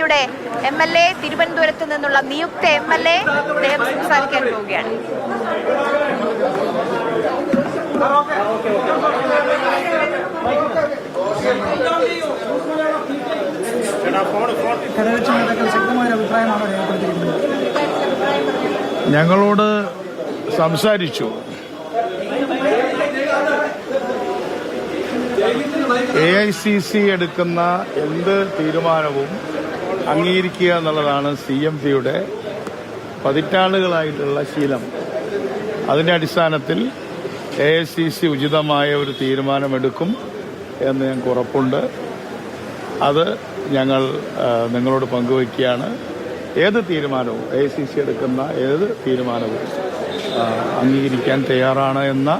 CMPയുടെ MLA തിരുവനന്തപുരത്ത് നിന്നുള്ള നിയുക്ത MLA അദ്ദേഹം സംസാരിക്കാൻ പോവുകയാണ്. ഞങ്ങളോട് സംസാരിച്ചു. AICC എടുക്കുന്ന എന്ത് തീരുമാനവും അംഗീകരിക്കുക എന്നുള്ളതാണ് CMPയുടെ പതിറ്റാണ്ടുകളായിട്ടുള്ള ശീലം. അതിന്റെ അടിസ്ഥാനത്തിൽ AICC ഉചിതമായ ഒരു തീരുമാനമെടുക്കും എന്ന് ഞങ്ങൾക്ക് ഉറപ്പുണ്ട്. അത് ഞങ്ങൾ നിങ്ങളോട് പങ്കുവയ്ക്കുകയാണ്. ഏത് തീരുമാനവും AICC എടുക്കുന്ന ഏത് തീരുമാനവും അംഗീകരിക്കാൻ തയ്യാറാണ് എന്ന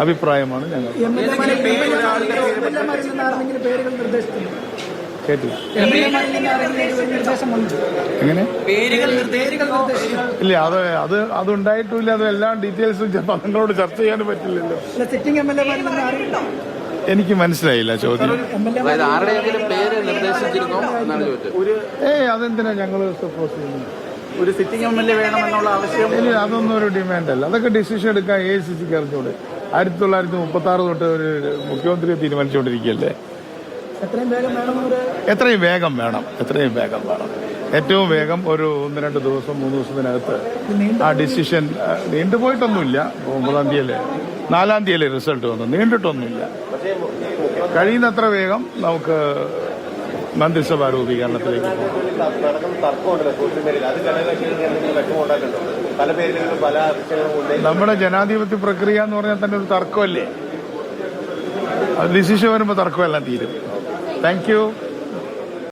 അഭിപ്രായമാണ് ഞങ്ങൾ. കേട്ടില്ല. എങ്ങനെ? ഇല്ല, അത് ഉണ്ടായിട്ടില്ല. അത് എല്ലാം ഡീറ്റെയിൽസും ചിലപ്പോൾ നിങ്ങളോട് ചർച്ച ചെയ്യാൻ പറ്റില്ലല്ലോ. എനിക്ക് മനസ്സിലായില്ല ചോദ്യം. അതെന്തിനാ ഞങ്ങൾ സപ്പോസ് ചെയ്യുന്നത്? ഒരു സിറ്റിംഗ് MLA വേണമെന്നുള്ള ആവശ്യം ഇല്ല, അതൊന്നും ഒരു ഡിമാൻഡല്ല. അതൊക്കെ ഡിസിഷൻ എടുക്കാൻ AICCക്ക് അറിഞ്ഞൂടെ? 1936 തൊട്ട് ഒരു മുഖ്യമന്ത്രിയെ തീരുമാനിച്ചുകൊണ്ടിരിക്കുകയല്ലേ. എത്രയും വേഗം വേണം. ഏറ്റവും വേഗം ഒരു 1-2 ദിവസം 3 ദിവസത്തിനകത്ത് ആ ഡിസിഷൻ. നീണ്ടുപോയിട്ടൊന്നുമില്ല. 9-ാം തീയതി 4-ാം തീയതി റിസൾട്ട് വന്നു. നീണ്ടിട്ടൊന്നുമില്ല. കഴിയുന്നത്ര വേഗം നമുക്ക് മന്ത്രിസഭാ രൂപീകരണത്തിലേക്ക് പോകും. നമ്മുടെ ജനാധിപത്യ പ്രക്രിയ എന്ന് പറഞ്ഞാൽ തന്നെ ഒരു തർക്കമല്ലേ. ഡിസിഷൻ വരുമ്പോൾ തർക്കമെല്ലാം തീരും. Thank you.